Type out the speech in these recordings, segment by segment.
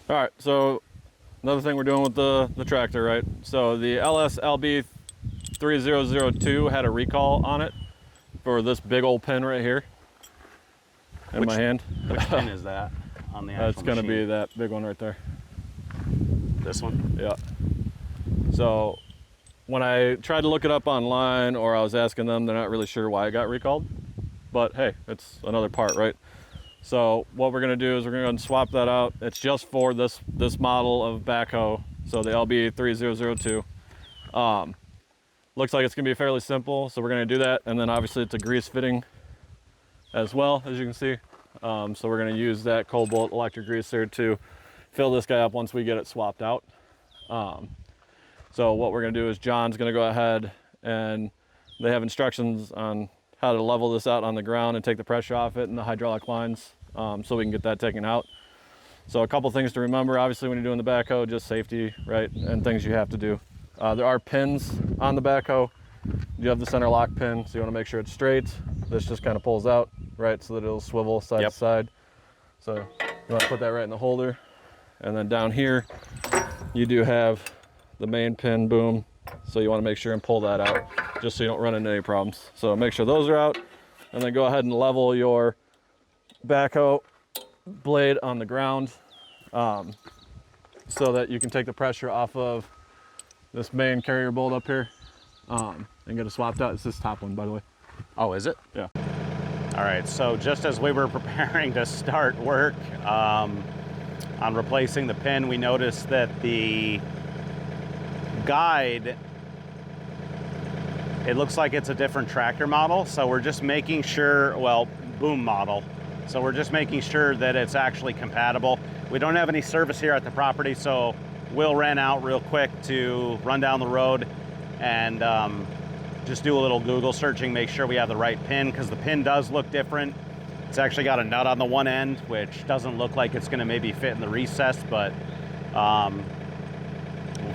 All right, so another thing we're doing with the tractor, right? So the LS LB3002 had a recall on it for this big old pin right here in my hand. Which pin is that on the actual That's gonna machine? be that big one right there. This one? Yeah. So when I tried to look it up online, or I was asking them, they're not really sure why it got recalled. But hey, it's another part, right? So what we're gonna do is we're gonna go and swap that out. It's just for this model of backhoe, so the LB3002. Looks like it's gonna be fairly simple, so we're gonna do that, and then obviously it's a grease fitting as well, as you can see. So we're gonna use that Cobalt electric greaser to fill this guy up once we get it swapped out. So what we're gonna do is John's gonna go ahead, and they have instructions on how to level this out on the ground and take the pressure off it and the hydraulic lines, so we can get that taken out. So a couple things to remember, obviously, when you're doing the backhoe, just safety, right, and things you have to do. There are pins on the backhoe. You have the center lock pin, so you want to make sure it's straight. This just kind of pulls out, right, so that it'll swivel side to side. So you want to put that right in the holder. And then down here, you do have the main pin, boom. So you want to make sure and pull that out, just so you don't run into any problems. So make sure those are out, and then go ahead and level your backhoe blade on the ground, so that you can take the pressure off of this main carrier bolt up here, and get it swapped out. It's this top one, by the way. Oh, is it? Yeah. All right, so just as we were preparing to start work on replacing the pin, we noticed that the guide, it looks like it's a different tractor model. So we're just making sure, well, boom model. So we're just making sure that it's actually compatible. We don't have any service here at the property, so Will ran out real quick to run down the road and just do a little Google searching, make sure we have the right pin, because the pin does look different. It's actually got a nut on the one end, which doesn't look like it's gonna maybe fit in the recess, but we'll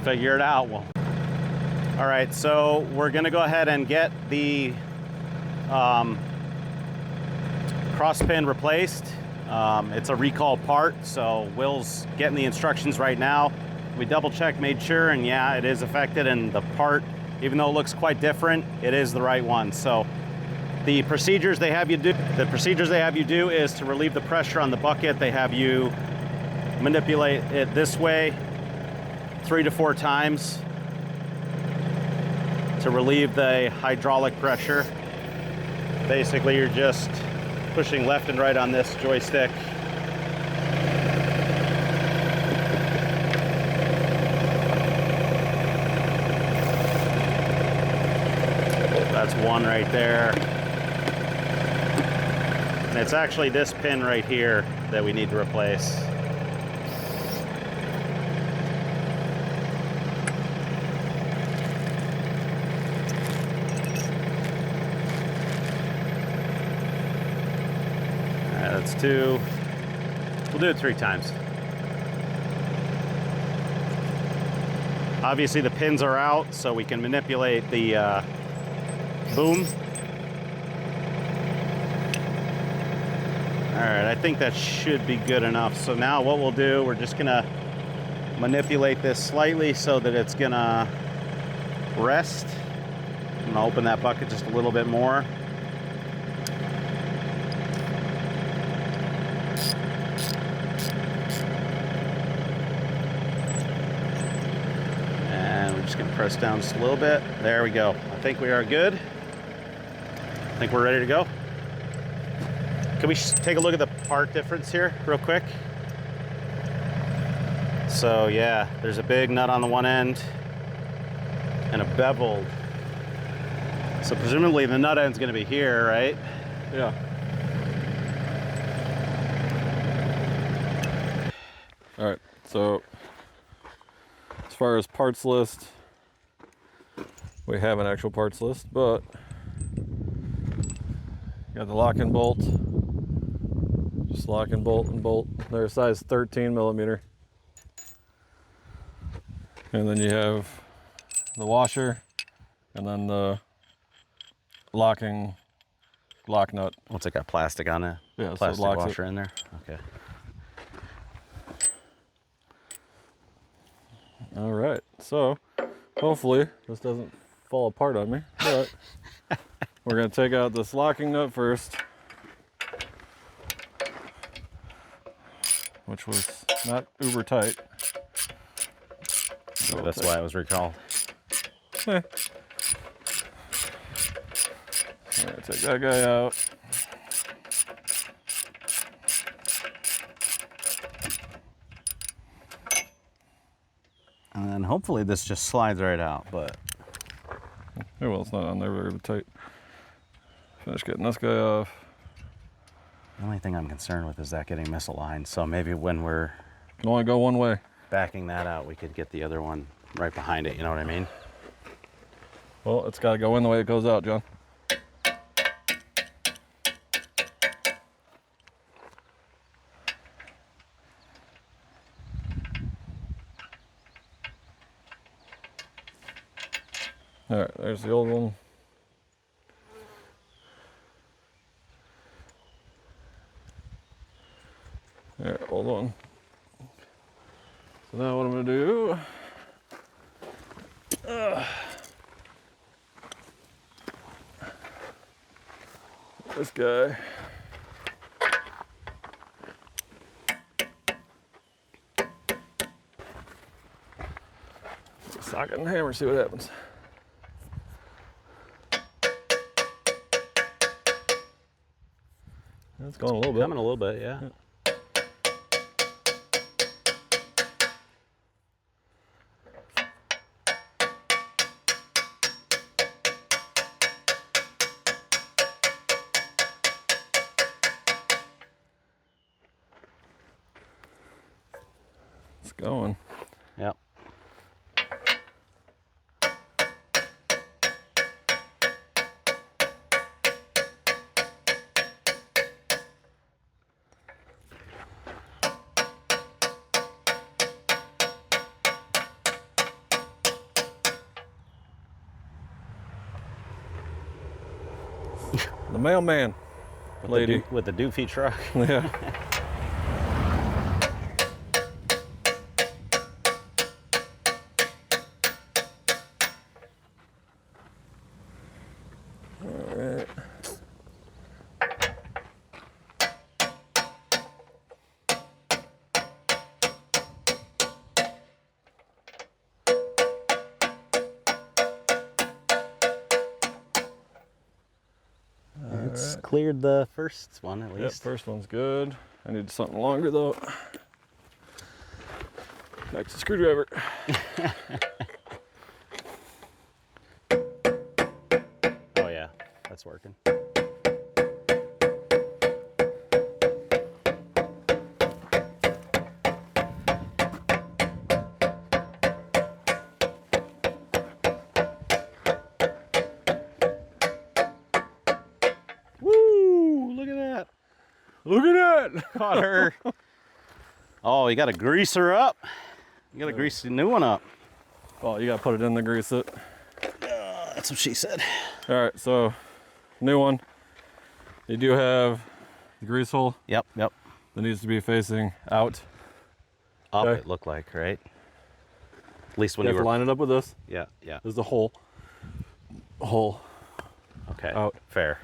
figure it out. All right, so we're gonna go ahead and get the cross pin replaced. It's a recall part, so Will's getting the instructions right now. We double checked, made sure, and yeah, it is affected, and the part, even though it looks quite different, it is the right one. So the procedures they have you do is to relieve the pressure on the bucket. They have you manipulate it this way 3 to 4 times to relieve the hydraulic pressure. Basically, you're just pushing left and right on this joystick. That's one right there. And it's actually this pin right here that we need to replace. That's 2. We'll do it 3 times. Obviously the pins are out, so we can manipulate the boom. All right, I think that should be good enough. So now what we'll do, we're just gonna manipulate this slightly so that it's gonna rest. I'm gonna open that bucket just a little bit more. And we're just gonna press down just a little bit. There we go. I think we are good. I think we're ready to go. Can we take a look at the part difference here real quick? So yeah, there's a big nut on the one end and a beveled. So presumably the nut end's gonna be here, right? Yeah. All right, so as far as parts list, we have an actual parts list, but you got the lock-in bolt, just lock-in bolt and bolt. They're size 13 millimeter. And then you have the washer, and then the locking lock nut. What's it got, plastic on it? Yeah, Plastic so it locks washer it in there? Okay. All right, so hopefully this doesn't fall apart on me, but we're gonna take out this locking nut first, which was not uber tight. So that's why it was recalled. All right, take that guy out. And then hopefully this just slides right out, but Oh, well, it's not on there very tight. Finish getting this guy off. the only thing I'm concerned with is that getting misaligned. So maybe when we're Can only go one way. backing that out, we could get the other one right behind it, you know what I mean? Well, it's got to go in the way it goes out, John. All right, there's the old one. All right, hold on. So now what I'm gonna do, this guy. Socket and hammer, see what happens. It's going a little bit. Coming a little bit, yeah. It's going. Yep. The mailman lady. With the doofy truck. Yeah. All right. It's cleared the first one at Yep, least. first one's good. I need something longer though. Back to the screwdriver. Oh yeah, that's working. Woo! Look at that. Look at that! Caught her. Oh, you got to grease her up. You got to grease the new one up. Oh, you gotta put it in the grease it. That's what she said. All right, so new one. You do have the grease hole Yep, yep. that needs to be facing out. Up, Okay. it looked like, right? At least when You you have were. to line it up with this. Yeah, yeah. There's the hole. Hole. Okay. Out. Fair.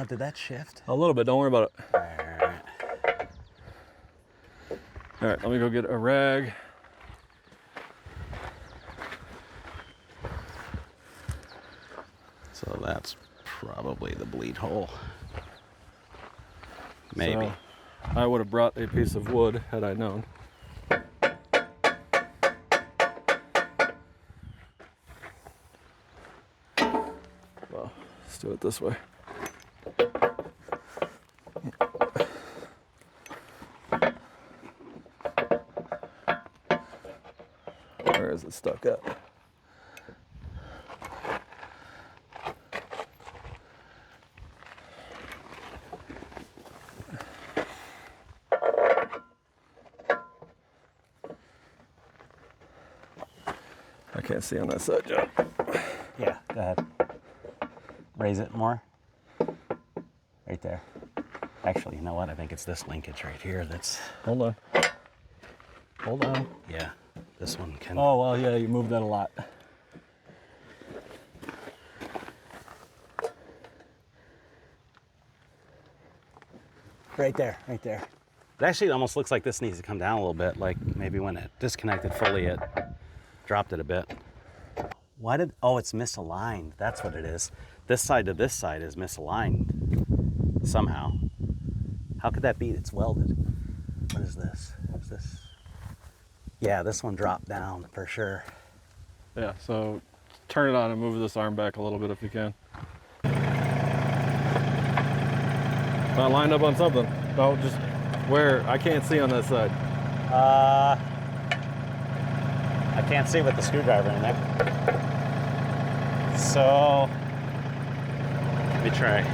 Did that shift? A little bit. Don't worry about it. Alright. All right, let me go get a rag. So that's probably the bleed hole. Maybe. So, I would have brought a piece of wood had I known. Well, let's do it this way. Where is it stuck at? I can't see on that side, Joe. Yeah, go ahead. Raise it more. Right there. Actually, you know what? I think it's this linkage right here that's, Hold on. Hold on. yeah, this one can. Oh, well, yeah, you moved that a lot. Right there, right there. It actually almost looks like this needs to come down a little bit, like maybe when it disconnected fully, it dropped it a bit. Why did, oh, it's misaligned. That's what it is. This side to this side is misaligned somehow. How could that be? It's welded. What is this? Is this? Yeah, this one dropped down for sure. Yeah, so turn it on and move this arm back a little bit if you can. Not lined up on something. No, just where I can't see on that side. I can't see with the screwdriver in there. So, let me try.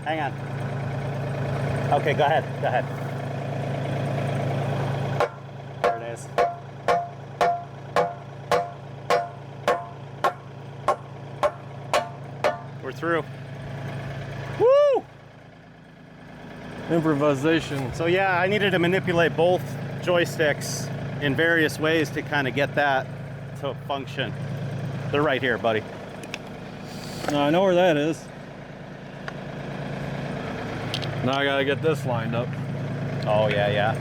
Hang on. Okay, go ahead. There it is. We're through. Woo! Improvisation. So yeah, I needed to manipulate both joysticks in various ways to kind of get that to function. They're right here, buddy. No, I know where that is. Now I gotta get this lined up. Oh, yeah.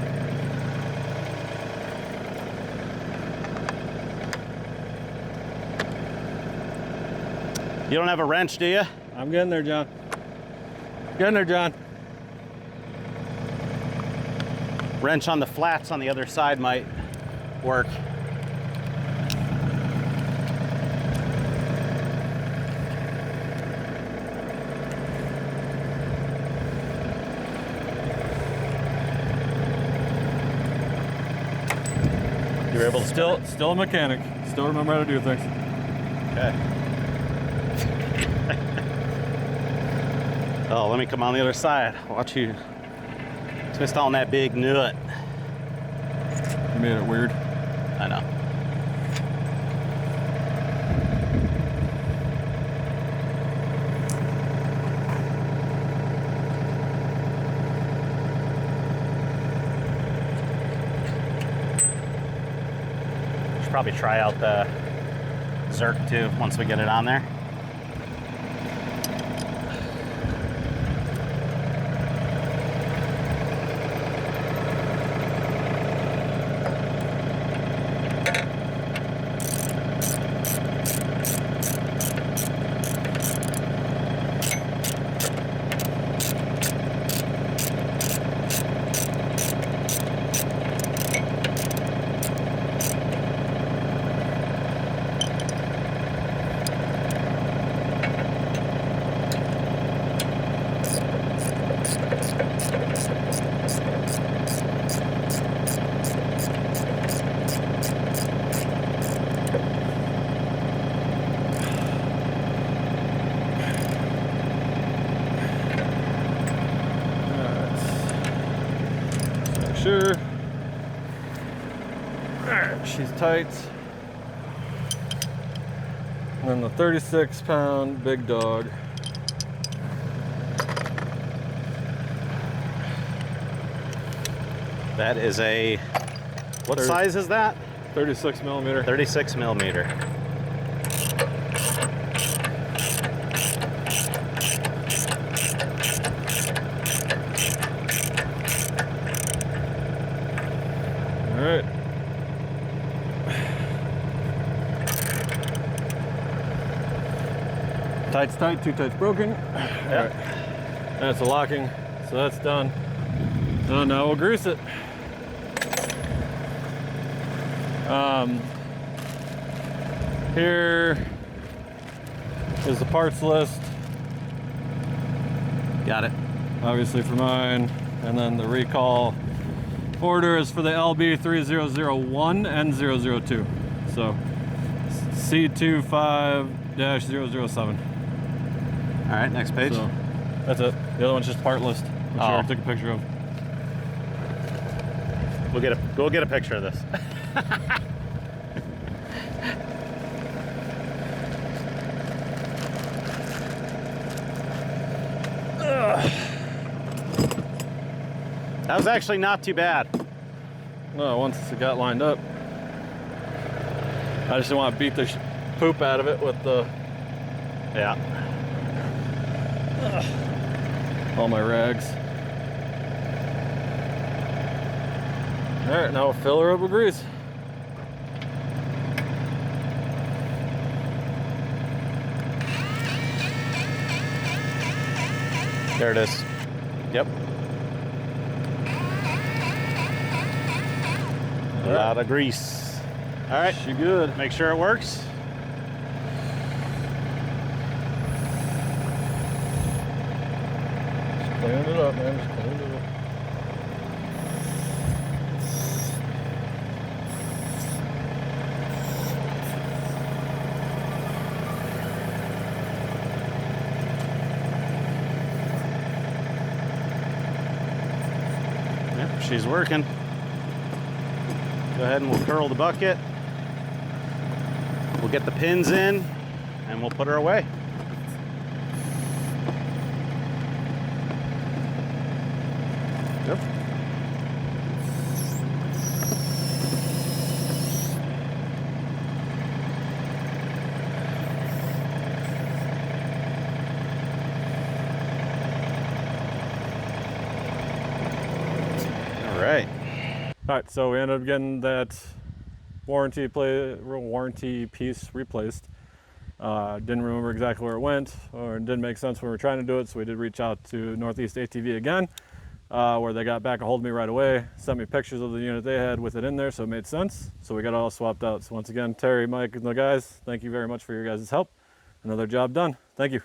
You don't have a wrench, do you? I'm getting there, John. Getting there, John. Wrench on the flats on the other side might work. You were able to Still a mechanic. Still remember how to do things. Okay. Oh, let me come on the other side. Watch you twist on that big nut. You made it weird. I know. Should probably try out the Zerk too once we get it on there. Sure. Alright, she's tight. And then the 36-pound big dog. That is a, what size is that? 36 millimeter. 36 millimeter. All right. Tight's tight, too tight's broken. Yeah. All right. That's the locking, so that's done. Now we'll grease it. Here is the parts list. Got it. Obviously for mine, and then the recall Order is for the LB3001 and 002. So C25-007. All right, next page. So that's it. The other one's just part list, which I already took a picture of. We'll get a picture of this. That was actually not too bad. No, once it got lined up. I just didn't want to beat the poop out of it with the all my rags. All right, now we'll fill her up with grease. There it is. Yep. A lot of grease. All right, She good. make sure it works. Just cleaning it up, man. Just cleaning it up. Yep, she's working. Go ahead and we'll curl the bucket. We'll get the pins in and we'll put her away. Yep. All right. All right, so we ended up getting that warranty piece replaced. Didn't remember exactly where it went, or it didn't make sense when we were trying to do it, so we did reach out to Northeast ATV again, where they got back a hold of me right away, sent me pictures of the unit they had with it in there, so it made sense. So we got it all swapped out. So once again, Terry, Mike, and the guys, thank you very much for your guys' help. Another job done. Thank you.